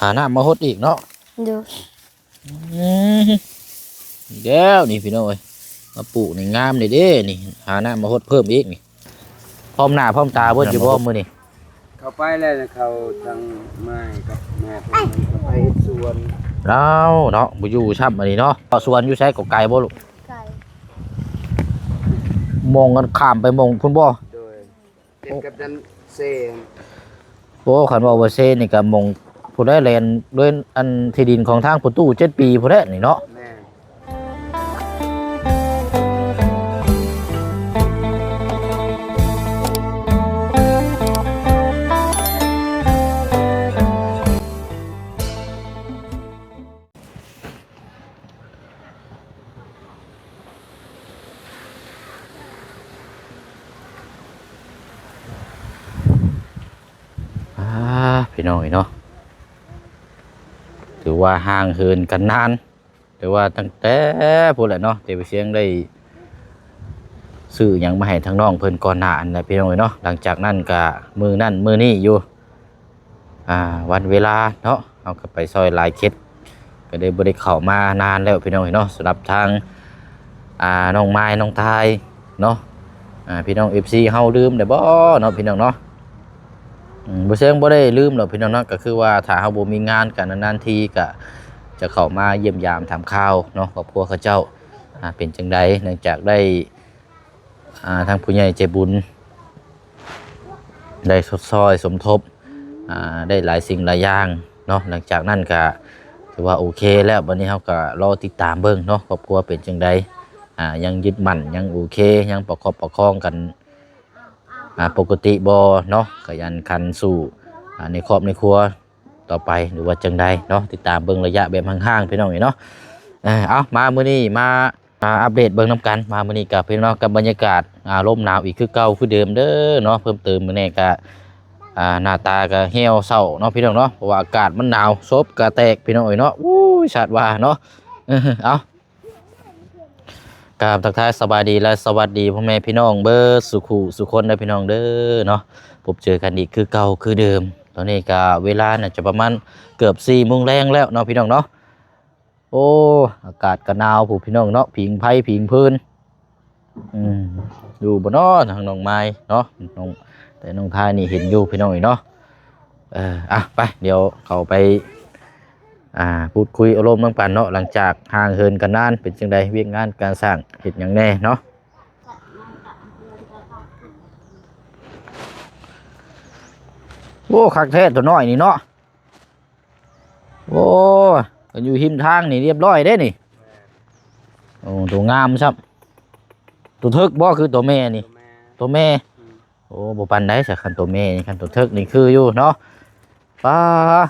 หาน้ำมาฮดอีกเนาะดูเดี๋ยวนี่พี่น้อยมาปลูกในงามเลยเด้นี่หาน้ำมาฮดเพิ่มอีกนี่พร้อมหน้าพร้อมตาเบิ่อยู่บ่มื้อนี่เขาไปแล้วเขาทางไม้กับแม่เขาไปเฮ็ดสวนแล้วเนาะบ่อยู่ชับอันนี้เนาะสวนอยู่ใช้กับไก่บ่ลูกไก่มองกันข้ามไปมองพุ่นบ่โดยเป็นกับดันเซนโอ้คันว่าเซนี่ก็มองผู้ได้แลนด้วยอันที่ดินของทางประตู7 ปีผู้ได้นี่เนาะพี่น้อยเนาะถือว่าห่างเหินกันนานแต่ว่าตั้งแต่พูดแหละเนาะแต่ไปเสียงได้ซื้ออย่างมาให้ทางน้องเพิ่นก่อนหน้าอันนะพี่น้อยเนาะหลังจากนั้นก็มือนั่นมือนี่อยู่วันเวลาเนาะเอาก็ไปซอยลายเค็ดก็ได้บ่ได้เข้ามานานแล้วพี่น้อยเนาะสำหรับทางน้องไม้น้องทายเนาะพี่น้อง FC เฮาลืมได้บ่เนาะพี่น้องเนาะบ่เชิงบ่ได้ลืมหรอกพี่น้องเนาะก็คือว่าถ้าเฮาบ่มีงานกันนานๆทีก็จะเข้ามาเยี่ยมยามถามข่าวเนาะครอบครัวเขาเจ้าเป็นจังไดเนื่องจากได้ทางผู้ใหญ่ใจบุญได้สดซอยสมทบได้หลายสิ่งหลายอย่างเนาะหลังจากนั้นก็ถือว่าโอเคแล้ววันนี้เฮาก็รอติดตามเบิ่งเนาะครอบครัวเป็นจังไดยังยึดมั่นยังโอเคยังประคับประคองกันปกติบ่เนาะขยันขันสู้ในครอบในครัวต่อไปหรือว่าจังใดเนาะติดตามเบิ่งระยะแบบห่างๆพี่น้องเนาะเอามามื้อนี้มาอัปเดตเบิ่งนํกันมามื้อนี้กับพี่น้องกับบรรยากาศลมหนาวอีกคือเก่าคือเดิมเด้อเนาะเพิ่มเติมมื้อนี้ก็หน้าตาก็เหี่ยวเศร้าเนาะพี่น้องเนาะเพราะว่าอากาศมันหนาวซบก็แตกพี่น้องเนาะอู้ยชาติว่าเนาะเอากราบทักทายสบายดีและสวัสดีพ่อแม่พี่น้องเบอร์สุคนได้พี่น้องเด้อเนาะพบเจอกันอีกคือเก่าคือเดิมตอนนี้ก็เวลาน่ะจะประมาณเกือบ4 โมงแรงแล้วเนาะพี่น้องเนาะโอ้อากาศก็หนาวผู้พี่น้องเนาะผิงไผผิงพื้นอยู่บ่เนาะทางน้องไม้เนาะน้องแต่น้องทายนี่เห็นอยู่พี่น้องเนาะไปเดี๋ยวเข้าไปพูดคุยอารมณ์น้ำกันเนาะหลังจากห่างเหินกันนานเป็นจังใดเวียกงานการสร้างเห็นอย่างแน่เนาะโอ้คักแท้ตัวน้อยนี่เนาะโอ้อยู่หิมทางนี่เรียบร้อยได้นี่โอ้ตัวงามครับตัวเทิกบ่คือตัวแม่นี่ตัวแม่โอ้บ่ปานใดสักคันตัวแม่นี่คันตัวเทิกนี่คืออยู่เนาะป้า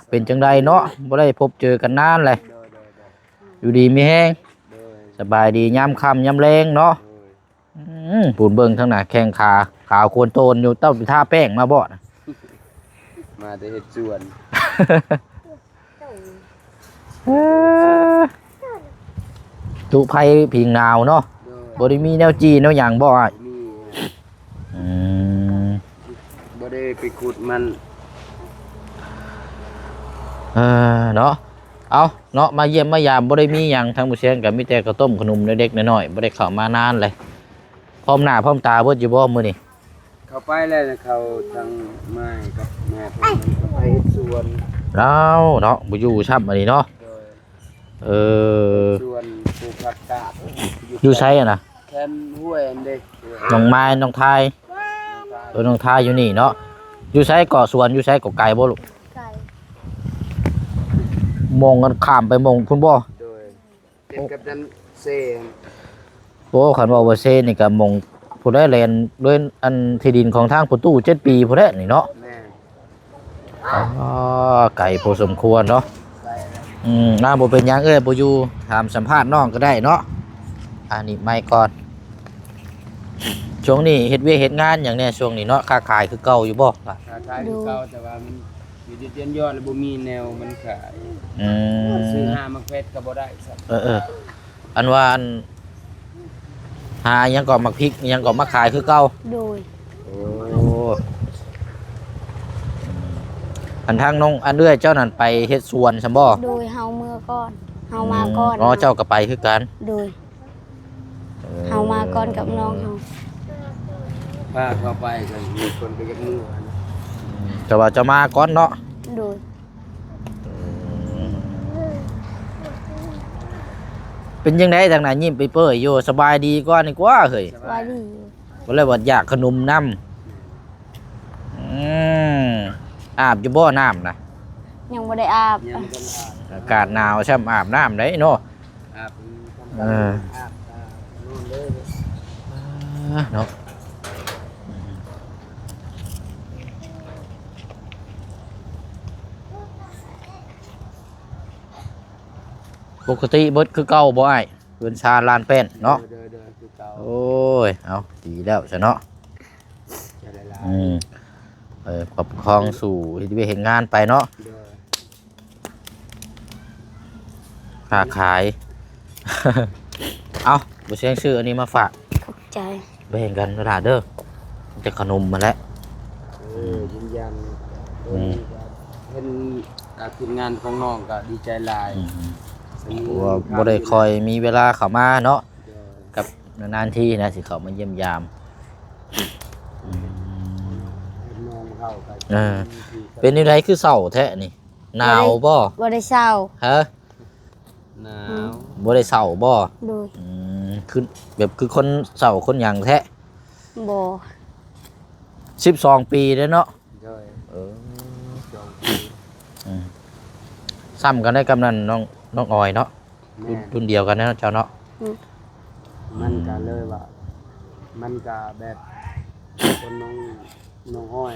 เป็นจังใดเนาะบ่ได้พบเจอกันนานเลยอยู่ดีมีแห้งสบายดียามค่ำยามแรงเนาะปูนเบิ่งทั้งหน้าแข้งขาขาวโคนโตนอยู่เต้าไปท่าแป้งมาบ่มาได้เฮ็ดสวนตุไผพิงนาวเนาะบ่ได้มีแนวจีนแนวหยังบ่อ้ายบ่ได้ไปขุดมันเนาะเอาเนาะมาเยี่ยมมายามบ่ได้มีหยังทางผู้เชี่ยวกับมีแต่ข้าวต้มขนมเล็กๆน้อยๆบ่ได้เข้ามานานเลยพร้อมหน้าพร้อมตาเบิดอยู่บ่มื้อนี้เขาไปแล้วเขาทางไม้กับแม่เขาไปเฮ็ดสวนแล้วเนาะบ่อยู่ชับอันนี้เนาะสวนปลูกผักกาดอยู่ไสอ่ะนะแค่นห้วยอันเด้น้องไม้น้องทายน้องทายอยู่นี่เนาะอยู่ไสก่อสวนอยู่ไสก่อไก่บ่ลูกมองกันข้ามไปมองพุ่นบ่โดยเป็นกับดันเซนโอ้คันว่าเซนี่ก็มองผู้ได้แลนด้วยอันที่ดินของทางประตู7 ปีผู้ได้นี่เนาะไก่พอสมควรเนาะบ่เป็นหยังบ่อยู่ถามสัมภาษณ์น้องก็ได้เนาะอันนี้ไม่ก่อนช่วงนี้เฮ็ดเวียกเฮ็ดงานอย่างเนี้ยช่วงนี้เนาะค้าขายคือเก่าอยู่บ่ค้าขายคือเก่าแต่ว่ามันอยู่เตียนยอดแล้วบ่มีแนวมันขายซื้อหามาเพชรก็บ่ได้อันว่าหายังก่อมักพริกยังก่อมาขายคือเก่าโดยโอ้ อันทางน้องอันเรื่อยเจ้านั่นไปเฮ็ดสวนซั่นบ่ โดยเฮาเมื่อก่อนเฮามาก่อน อ๋อเจ้าก็ไปคือกัน โดยเฮามาก่อนกับน้องเฮา พาเข้าไปก็มีคนไปเก็บมือนะ แต่ว่าจะมาก่อนเนาะ โดย เป็นยังไงทางนั้นยิ้มไปเปื่อยอยู่สบายดีกว่านี่กว่าเฮ้ย ว่าดี บ่เลยว่าอยากขนมน้ำอาบอยู่บ่น้ำนะ ยังบ่ได้อาบ ยังบ่ทันอาบ อากาศหนาวช่ำอาบน้ำได้เนาะ อาบ เออ อาบนู่นเลย เนาะปกติเบิดคือเก่าบ่อ้ายเพิ่นชาลานเป็นเนาะ เดินคือเก่า โอ้ยเอาดีแล้วซะเนาะ จะได้ลา ปรับคองสู่ที่ไปเห็นงานไปเนาะ เดิน ค้าขาย เอาบุเชียงชื่ออันนี้มาฝาก ขอบใจ แบ่งกันกระดาษเด้อมันจะขนมมาแล้ว ยืนยัน อืม เห็นการทีมงานของน้องก็ดีใจหลาย ว่าบ่ได้คอยมีเวลาเข้ามาเนาะ เดิน กับนานๆที่นะสิเข้ามาเยี่ยมยาม เห็นน้องเข้ากัน เป็นยังไงคือเศร้าแท้นี่หนาวบ่ บ่ได้เศร้า ฮะ หนาว บ่ได้เศร้าบ่ โดย คือแบบคือคนเศร้าคนหยังแท้ บ่ 12 ปีแล้วเนาะ เดิน เออ จอง ซ้ำกันได้กำนันน้องออยเนาะ แม่ รุ่นเดียวกันนะเจ้าเนาะ มันก็เลยว่า มันก็แบบคนน้องอ้อย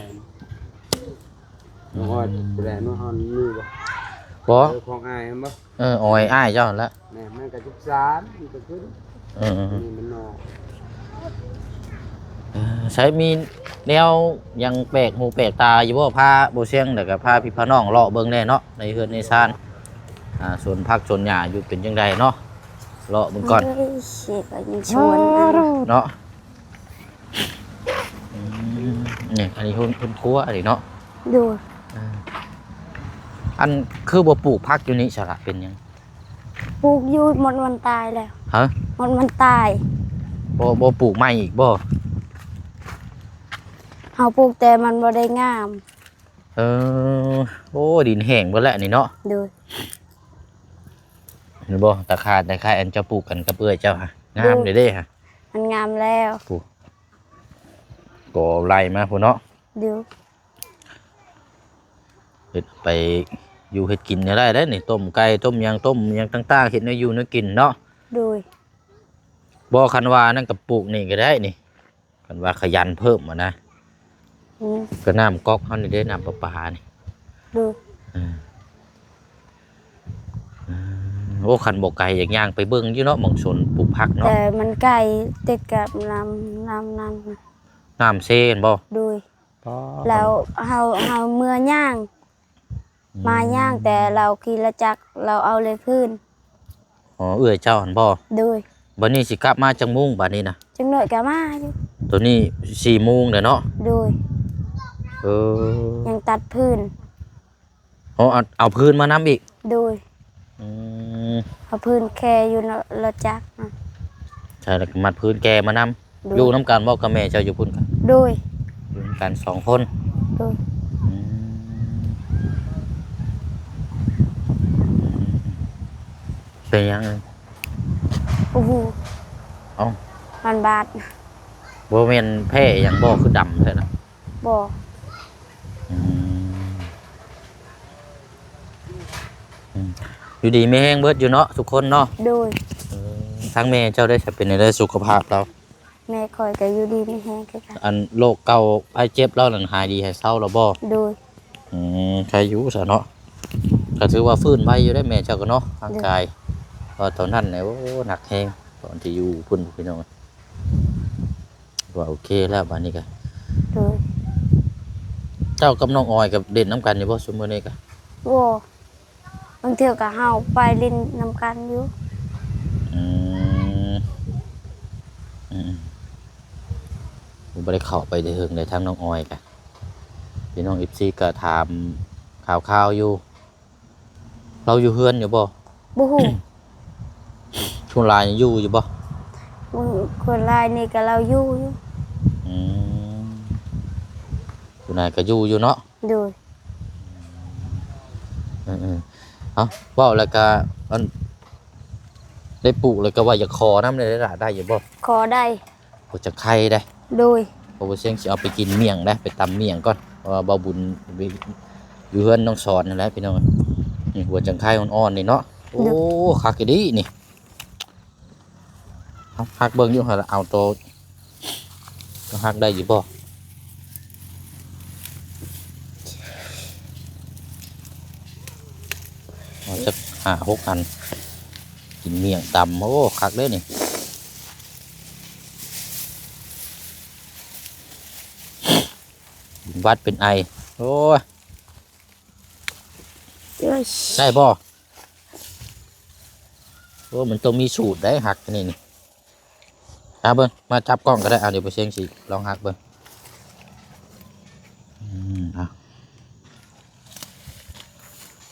น้องอ้อยแต่น้องอ้อยนี่บ่ บ่ ของอายเห็นบ่ ออยอ้ายเจ้าหั่นละ แม่มันก็13มันก็ขึ้น เออ นี่มันน้อง ใช้มีแนวยังแปลกหูแปลกตาอยู่บ่พาบ่เชียงแล้วก็พาพี่พาน้องเลาะเบิ่งแน่เนาะในเฮือนในซ่านส่วนผักส่วนหญ้าอยู่เป็นจังไดเนาะเลาะเบิ่งก่อน เฮ้ยเสิก็ยังชวนนะ เนาะนี่อันนี้คุณครัวอันนี้เนาะ โดย อันคือบ่ปลูกผักอยู่นี่ฉละเป็นหยัง ปลูกอยู่หมดวันตายแล้ว ฮะ หมดวันตาย บ่ปลูกใหม่อีกบ่ เฮาปลูกแต่มันบ่ได้งาม โอ้ดินแห้งเบิดแล้วนี่เนาะ โดย เห็นบ่ตะขาดตะไคร้อันเจ้าปลูกกันกับเอื้อยเจ้าฮะงามเด้ฮะ มันงามแล้ว ก็ไล่มาพุ่นเนาะ เดี๋ยว เฮ็ดไปอยู่เฮ็ดกินได้เด้นี่ต้มไก่ต้มหยังต่างๆเฮ็ดให้อยู่ให้กินเนาะ โดย บ่คันว่านั่นก็ปลูกนี่ก็ได้นี่คันว่าขยันเพิ่มอะนะ อืม ก็น้ำก๊อกเฮานี่เด้น้ำประปานี่ โดย โอ้คันบ่ไกลอยากย่างไปเบิ่งอยู่เนาะหม่องสวนปลูกผักเนาะ แต่มันใกล้ติดกับน้ำ น้ำเซนบ่ โดย แล้วเฮาเมื่อย่างมาย่างแต่เราขี่ละจักรเราเอาเลยพื้น อ๋อเอื้อยเจ้าหั่นบ่ โดย บัดนี้สิกลับมาจังโมงบัดนี้นะ จังหน่อยก็มาอยู่ ตัวนี้4 โมงเด้อเนาะ โดย เออ ยังตัดพื้น เอาพื้นมานำอีก โดย อืม เอาพื้นแค่อยู่ละจักรนะ ใช่แล้วก็มัดพื้นแกมานำ โดย อยู่นํกันบ่กับแม่เจ้าอยู่พุ่นกัน โดย อยู่นำกัน2 คน โดย อืมเป็นยังไง โอ้โห เอ้า มันบาด บ่แม่นแพ้หยังบ่คือดำแท้นะ บ่ อืมอยู่ดีไม่แห้งเบิดอยู่เนาะทุกคนเนาะ โดย ทั้งแม่เจ้าได้จะเป็นในสุขภาพเรา แม่คอยก็อยู่ดีไม่แห้งคือกัน อันโรคเก่าไอเจ็บเราหลังหายดีให้เศร้าเราบ่ โดย ใครอยู่ซะเนาะก็ถือว่าฟื้นไว้อยู่ได้แม่เจ้าก็เนาะร่างกายเพอตอนนั้นเนี่ยโอ้หนักแฮงตอนที่อยู่พุ่นพี่น้องว่าโอเคแล้วบัดนี้ก็ โดย เจ้ากับน้องออยกับเด่นน้ำกันอยู่บ่ซุมื้อนี้ก็ บ่บางเทื่อก็เฮาไปเล่นนำกันอยู่ อืมผมบ่ได้เข้าไปได้ถึงในทางน้องออยกะพี่น้อง FC ก็ถาม ข่าวอยู่เราอยู่เฮือนอยู่บ่ บ่ฮู้ ช่วงลายนี่อยู่บ่ คนลายนี่ก็เราอยู่ อืมอยู่ไหนก็อยู่เนาะ โดย เอาเว้าแล้วก็อันได้ปลูกแล้วก็ว่าอย่าคอน้ำเลยล่ะได้อยู่บ่ ขอได้ บ่จะไข่ได้ โดย เพราะว่าเสียงสิเอาไปกินเมี่ยงได้ไปตำเมี่ยงก่อนเพราะว่าเบาบุญไปอยู่เฮือนน้องสอนนั่นแหละพี่น้องนี่หัวจังไข่อ่อนๆนี่เนาะโอ้คักอีดีนี่เอาฮักเบิ่งอยู่หั่นล่ะเอาโตก็ฮักได้อยู่บ่เอาสัก5-6 อันกินเมี่ยงตำโอ้คักเด้นี่วัดเป็นไอโอ้ยได้บ่โอ้มันต้องมีสูตรได้หักนี่นี่เบิ่งมาจับกล้องก็ได้เดี๋ยวไปเชียงสิลองหักเบิ่งเอา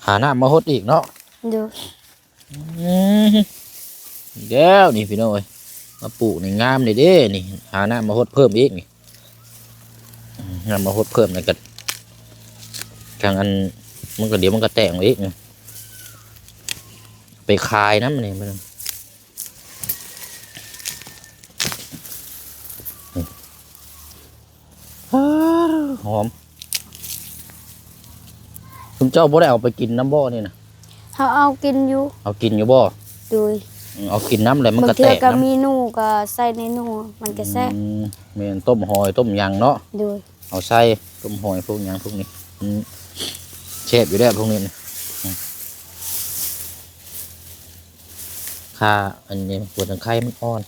หาหน้ามาฮดอีกเนาะ โดย เดี๋ยวนี่พี่น้องเอ้ยมาปลูกในงามเลยเด้นี่หาหน้ามาฮดเพิ่มอีกนี่งามมาฮดเพิ่มนี่ก็ทางอันมันก็เดี๋ยวมันก็แตกอีกนี่ไปคายน้ำมันนี่มันหอมคุณเจ้าบ่ได้เอาไปกินน้ำบ่อนี่นะ เฮาเอากินอยู่ เอากินอยู่บ่ โดย เอากินน้ำอะไรมัน บาง ก็ เทื่ แต อก ก็ น้ำ มีหนูก็ใส่ในหนูมันก็แซ่บ เมนต้มหอยต้มยางเนาะ โดย เอาใส่ต้มหอยพวกยางพวกนี้เชฟอยู่ได้พวกนี้นะค่าอันนี้ปวดทางไข้มันอ่อน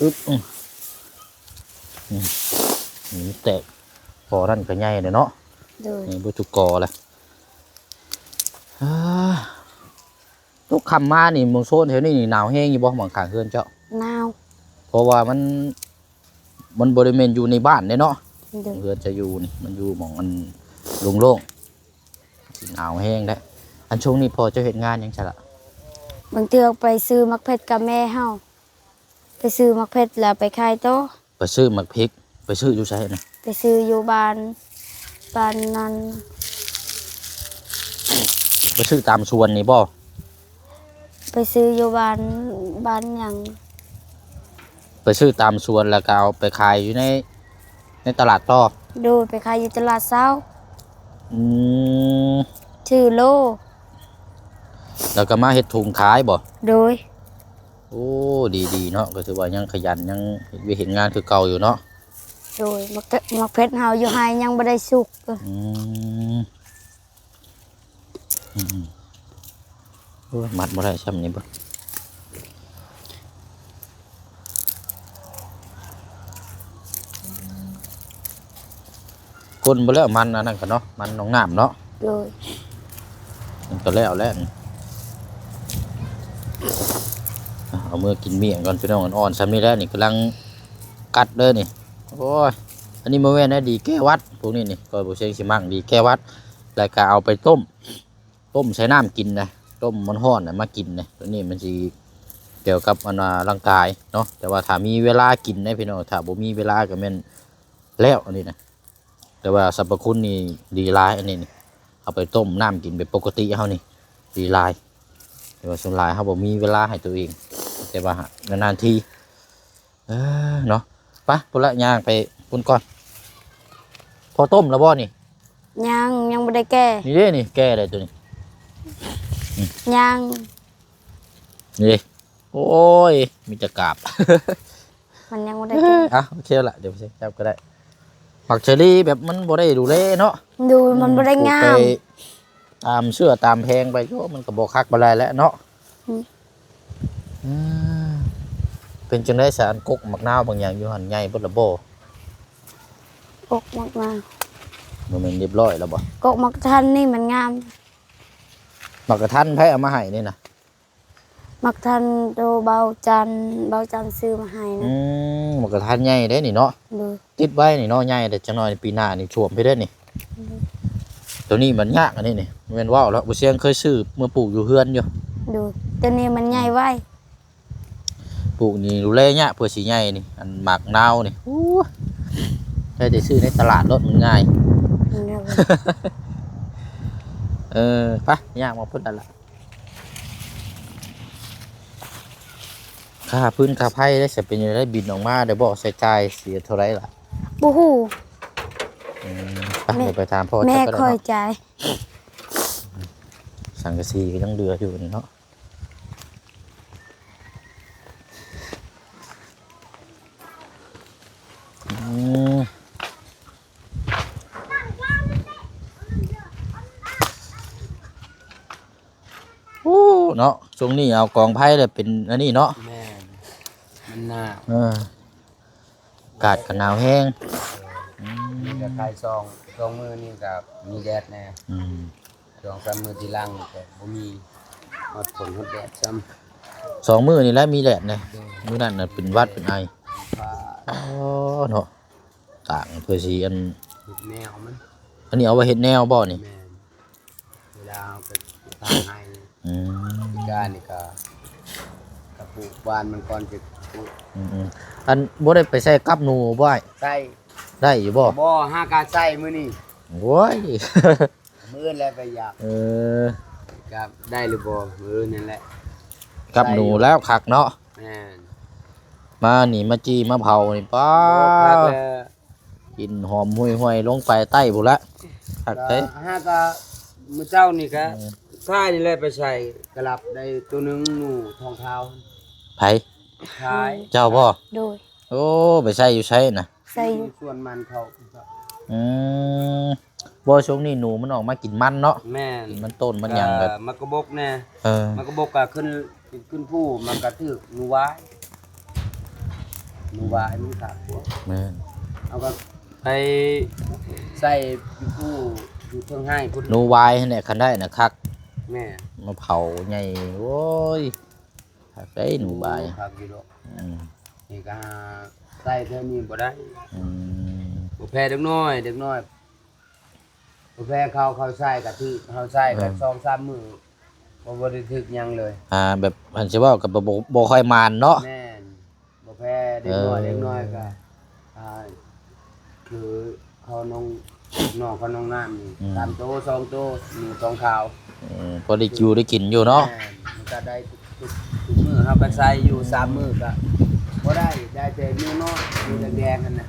อึ๊บนี่แตกพอนั่นก็ใหญ่เลยเนาะ โดย นี่บุจุกอแหละทุกคำมานี่มงโซนแถวนี้นี่หนาวแห้งอยู่บ่หมองขางเฮือนเจ้า หนาว เพราะว่ามันบริเวณอยู่ในบ้านเนี่ยเนาะ โดย เฮือนจะอยู่นี่มันอยู่หมองอันโล่งๆสิหนาวแห้งได้อันช่วงนี้พอจะเห็นงานยังไงล่ะ บางเทื่อไปซื้อมักเพชรกับแม่เฮาไปซื้อมักเพชรแล้วไปขายโตะ ไปซื้อหมักพริกไปซื้ออยู่ใช่นะ ไปซื้ออยู่บ้านนั้น ไปซื้อตามสวนนี่บ่ ไปซื้ออยู่บ้านหยัง ไปซื้อตามสวนแล้วก็เอาไปขายอยู่ในตลาดต่อ โดยไปขายอยู่ตลาดเช้า อืม ชื่อโล แล้วก็มาเฮ็ดถุงขายบ่ โดย โอ้ดีเนาะก็ถือว่ายังขยันยังเห็นงานคือเก่าอยู่เนาะ โดยมักเพชรเฮาอยู่ไฮยังบ่ได้สุก โอ้ยมัดบ่ได้ซ้ำนี่บ่คนบ่แล้วมันอันนั้นก็เนาะมันหนองน้ำเนาะ โดย มันก็แล้วนี่เอามือกินเมี่ยงก่อนพี่น้องอ่อนๆซ้ำนี่แล้วนี่กำลังกัดเด้อนี่โอ้ยอันนี้มาแว่นนะดีแก้วัดพวกนี้นี่ก็บ่เชียงสิมั่งดีแก้วัดแล้วก็เอาไปต้มใช้น้ำกินนะต้มมันร้อนนะมากินนะตัวนี้มันสิเกี่ยวกับร่างกายเนาะแต่ว่าถ้ามีเวลากินนะพี่น้องถ้าบ่มีเวลาก็แม่นแล้วอันนี้นะแต่ว่าสรรพคุณนี่ดีหลายอันนี้นี่เอาไปต้มน้ำกินแบบปกติเฮานี่ดีหลายแต่ว่าส่วนหลายเฮาบ่มีเวลาให้ตัวเองแต่ว่านานๆทีเนาะไปพุ่นละย่างไปพุ่นก่อนพอต้มแล้วบ่นี่ ยังบ่ได้แก่ นี่เด้นี่แก้ได้ตัวนี้ ยัง นี่โอ้ยมีจะกราบ มันยังบ่ได้แก่ อ่ะโอเคละเดี๋ยวไปจับก็ได้ผักเชอรี่แบบมันบ่ได้ดูแลเนาะ ดูมันบ่ได้งา ปลูก ม ไปตามเสื้อตามแพงไปโยมันก็บ่คักบ่ได้แล้วเนาะ อืม เป็นจังได้สารกกมักนาวบางอย่างอยู่หั่นใหญ่บ่ละบ่ กกมักมา บ่แม่นเรียบร้อยแล้วบ่ กกมักทันนี่มันงาม มักกระทันไผเอามาให้นี่นะ มักทันโตเบาจันซื้อมาให้นะ มันก็ทันใหญ่ได้นี่เนาะ ดู ติดไว้นี่เนาะใหญ่แต่จังน้อยปีหน้านี่ท่วมไปเด้อนี่ตัวนี้มันยากอันนี้นี่แม่นว่าวแล้วบ่เสียงเคยซื้อเมื่อปลูกอยู่เฮือนอยู่ ดูตัวนี้มันใหญ่ไว้ ปลูกนี่ดูแลยากเพื่อสิใหญ่นี่อันหมากนาวนี่อู้ได้แต่ซื้อในตลาดรถมันง่าย ไปยากมาพุ่นนั่นล่ะค่าพื้นค่าไผ่ได้สิเป็นยังไงบินออกมาได้บ่ใช้จ่ายเสียเท่าไหร่ล่ะ บ่ฮู้ ไปเดี๋ยวไปถามพ่อ แม่ เจ้าก็ได้ ค่อย เนาะ จ่าย สังกะสีก็ยังเดืออยู่นี่เนาะโอ้เนาะช่วงนี้เอากองไผ่เลยเป็นอันนี้เนาะ แม่นมันหนาว อากาศก็หนาวแห้ง นี่ก็คลายซองมือนี่กับมีแดดแน่สองสามมือที่ล่างแต่บ่มีฮอดฝนฮอดแดดซ้ำ 2 มื้อนี่แหละมีแดดเลยมื้อนั้นน่ะเป็นหวัดเป็นไอ ฟ้า อ๋อเนาะต่างเพื่อสิอัน เห็ดแนวมัน อันนี้เอาไว้เฮ็ดแนวบ่นี่ แม่นเวลาเอาไปทางให้ อืม ที่ก้านนี่ก็กระปุกบานมันก่อนจะปลูก อันบ่ได้ไปใส่กับหนูบ่อ้าย ใส่ ได้อยู่บ่ บ่ห้ากาใส่มื้อนี้ โว้ย มื้อแล้วไปอยาก เออ กับได้หรือบ่มื้อนั่นแหละ กับหนูแล้วคักเนาะ แม่น มานี่มาจี้มาเผานี่ป้า พักแล้ว กินหอมห่วยๆลงไปใต้พุ่นละคักเด้ ห้ากามื้อเจ้านี่ก็ท้ายนี่แหละไปใส่กระลับได้ตัวหนึงหนูทองเท้า ไผ ท้าย เจ้าบ่ โดย โอ้ไปใส่อยู่ใช้น่ะ ใส่อยู่ ส่วนมันเขา อืมบ่ช่วงนี้หนูมันออกมากินมันเนาะ แม่น กินมันต้นมันหยังก็ มันก็บกแน่ เออ มันก็บกก็ขึ้นผู้มันก็ถึกหนูวายมันขาดหัว แม่น เอาก็ไปใส่อยู่ผู้อยู่เทิงให้พุ่น หนูวายนั่นแหละคันได้น่ะคัก แม่ มาเผาใหญ่โว้ยคักได้หนูวาย ครับอยู่ดอก อืม นี่ก็หาใส่เท่านี้บ่ได้ อืม บ่แพ้เด็กน้อยบ่แพ้เขาใส่ก็ถือเขาใส่ก็2-3มื้อบ่ได้ถึกหยังเลย แบบอันสิเว้ากับบ่ค่อยมานเนาะ แม่นบ่แพ้เด็กน้อยก็คือเขาน้องเขาน้องน้ำนี่3โต2โตมี2ขาว พอได้อยู่ได้กินอยู่เนาะ แม่มันก็ได้ทุกมื้อเฮาก็ใส่อยู่3มื้อก็บ่ได้แต่มื้อน้อยมื้อแดงๆนั่นน่ะ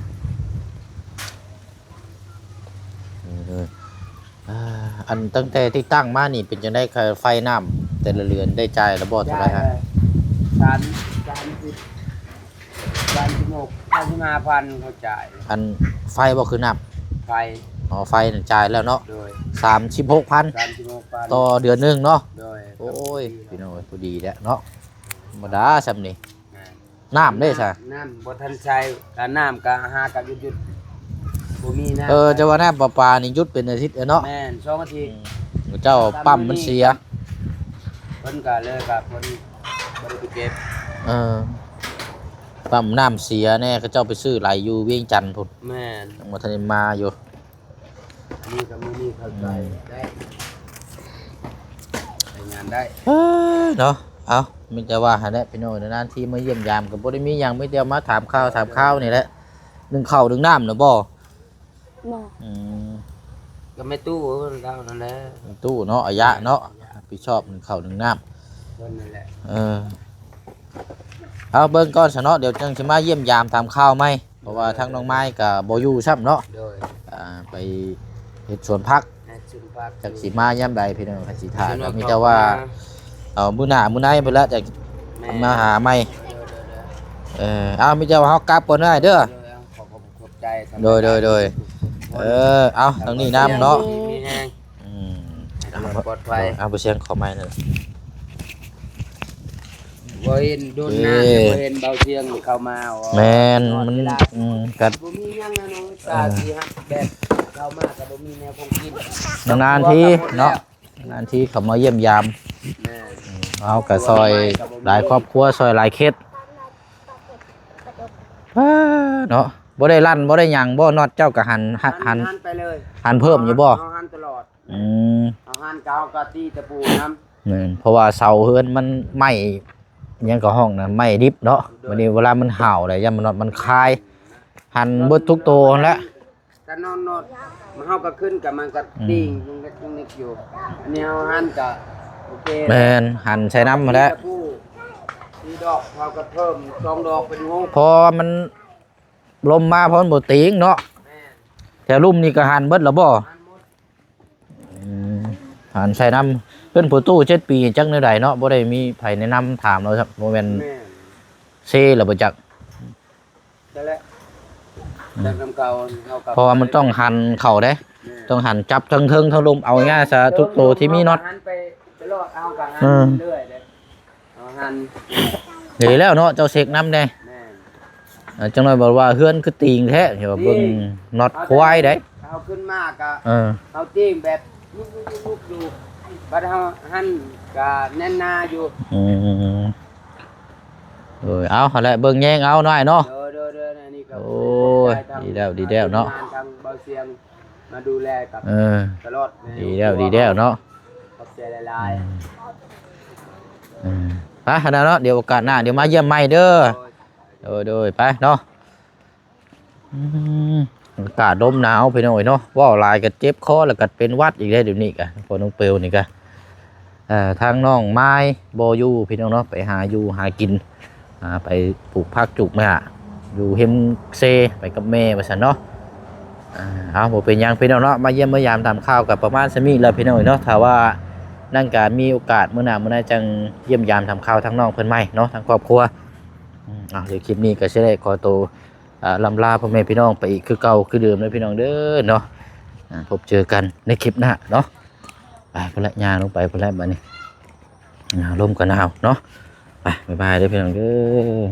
อันตั้งแต่ที่ตั้งมานี่เป็นจังได๋ค่าไฟน้ำแต่ละเรือนได้จ่ายแล้วบ่เท่าไหร่ฮะ 35,000เขาจ่าย อันไฟบ่คือน้ำ ไฟ อ๋อไฟน่ะจ่ายแล้วเนาะ โดย 36,000 36,000 ต่อเดือนหนึงเนาะ โดย โอ้ยพี่น้องผู้ดีแล้วเนาะธรรมดาซำนี่ แม่น น้ำได้ซะ น้ำบ่ทันใช้การน้ำก็หากับหยุดบ่มีน้ำ จะว่าน้ำประปานี่หยุดเป็นอาทิตย์แล้วเนาะ แม่น2อาทิตย์ เจ้าปั๊มมันเสีย เพิ่นก็เลยครับเพิ่นบ่ได้ไปเก็บ เออปั๊มน้ำเสียแน่เขาเจ้าไปซื้อไหลอยู่เวียงจันทน์พุ่น แม่น ยังบ่ทันได้มาอยู่ นี่กับมื้อนี้เข้าใจได้ใช้งานได้ เนาะเอามันจะว่าหั่นแหละพี่น้องนานๆที่มาเยี่ยมยามก็บ่ได้มีหยังมีแต่มาถามข่าวนี่แหละนึ่งข้าวนึ่งน้ำเนาะบ่ บ่ อืม ก็ไม่ตู้เพิ่นเท่านั้นแหละ ตู้เนาะอายะเนาะรับผิดชอบนึ่งข้าวนึ่งน้ำ เพิ่นนั่นแหละ เอาเบิ่งก่อนซะเนาะเดี๋ยวจังสิมาเยี่ยมยามตามข่าวไหมเพราะว่าทางน้องไม้ก็บ่อยู่ซ้ำเนาะ โดย ไปเฮ็ดสวนผัก ในชุมพัก จักสิมายามใดพี่น้องคันสิถ่าก็มีแต่ว่ามื้อหน้ามื้อในเพิ่นละจะมาหาใหม่เอามีแต่ว่าเฮากลับก่อนได้เด้อ ขอบใจ โดยเอาทางนี้น้ำเนาะ มีแห้ง ปลอดภัย เอาไปเสียงขอไม้นั่น บ่เห็นโดนน้ำบ่เห็นเบาเสียงเข้ามาว่า แม่นมันกัด บ่มีหยังนะน้องตาสิฮะแบบเข้ามาก็บ่มีแนวคงกิน นานๆทีเนาะนานๆทีเขามาเยี่ยมยาม แม่ เอากะซอยหลายครอบครัวซอยหลายเคสเนาะบ่ได้ลั่นบ่ได้หยังบ่น็อตเจ้าก็หัน หันไปเลย หันเพิ่มอยู่บ่ เอาหันตลอด อืม เอาหันกาวกะตีตะปูน้ำ นั่นเพราะว่าเสาเฮือนมันไหม้หยังก็ห้องน่ะไหม้ดิบเนาะวันนี้เวลามันห่าวอะไรยามมันน็อตมันคาย หันเบิดทุกตัวแล้ว ก็นอนมันเฮาก็ขึ้นกับมันก็ติ้งยุงเล็กยุงนิดอยู่อันนี้เฮาหันก็โอเค แม่นหันใส่น้ำมาแล้ว ตีดอกเฮาก็เพิ่ม2ดอกเป็น6 พอมันลมมาเพราะมันบ่ติงเนาะ แม่ แต่ลุ่มนี่ก็หันเบิดแล้วบ่ หันหมด หันใส่น้ำเพิ่นผู้ตู้7 ปีจักแนวใดเนาะบ่ได้มีไผแนะนำถามเราครับบ่แม่น แม่ เซแล้วบ่จัก นั่นแหละแต่ลำเก่าเฮาก็ เพราะว่ามันต้องหันเข้าเด้ แม่ ต้องหันจับทั้งเทิงทั้งลมเอาง่ายๆซะทุกตัวที่มีน็อต หันไปรอดเอาก็หั เออ นเรื่อยเด้เอาหัน ดีแล้วเนาะเจ้าเสกน้ำแน่ แม่ จังหน่อยบอกว่าเฮือนคือตีงแท้เห็นว่าเบิ่งน็อตควายได้ เอาขึ้นมากะ เออ เอาติ้งแบบลุกๆอยู่บัดเฮาหันก็แน่นหนาอยู่ อืมเอาหั่นแหละเบิ่งแยงเอาหน่อยเนาะ เด้อนี่ก็ โอ้ยดีแล้วเนาะ งานทางเบาเสียงมาดูแลกับ เออ ตลอด ดีแล้วเนาะ ขอบใจหลาย ไปขนาดเนาะเดี๋ยวโอกาสหน้าเดี๋ยวมาเยี่ยมใหม่เด้อ ๆ โดยไปเนาะอากาศลมหนาวไปหน่อยเนาะว่าลายก็เจ็บคอแล้วก็เป็นหวัดอีกได้เดี๋ยวนี้กะพอน้องเปลวนี่กะทางน้องไม้โบอยู่พี่น้องเนาะไปหาอยู่หากินไปปลูกผักจุกแม่อยู่เฮมเซไปกับแม่ว่าซั่นเนาะเอาบ่เป็นหยังพี่น้องเนาะมาเยี่ยมมายามตามข่าวกับประมาณซะมีแล้วพี่น้องเนาะถ้าว่านั่นก็มีโอกาสมื้อหน้าจังเยี่ยมยามทำข่าวทั้งน้องเพิ่นใหม่เนาะทั้งครอบครัวเดี๋ยวคลิปนี้ก็สิได้ขอตัวลำลาพ่อแม่พี่น้องไปอีกคือเก่าคือเดิมเลยพี่น้องเด้อเนาะพบเจอกันในคลิปหน้าเนาะไปพุ่นละย่างลงไปพุ่นละบัดนี้ลมก็หนาวเนาะไปบ๊ายบายเด้อพี่น้องเด้อ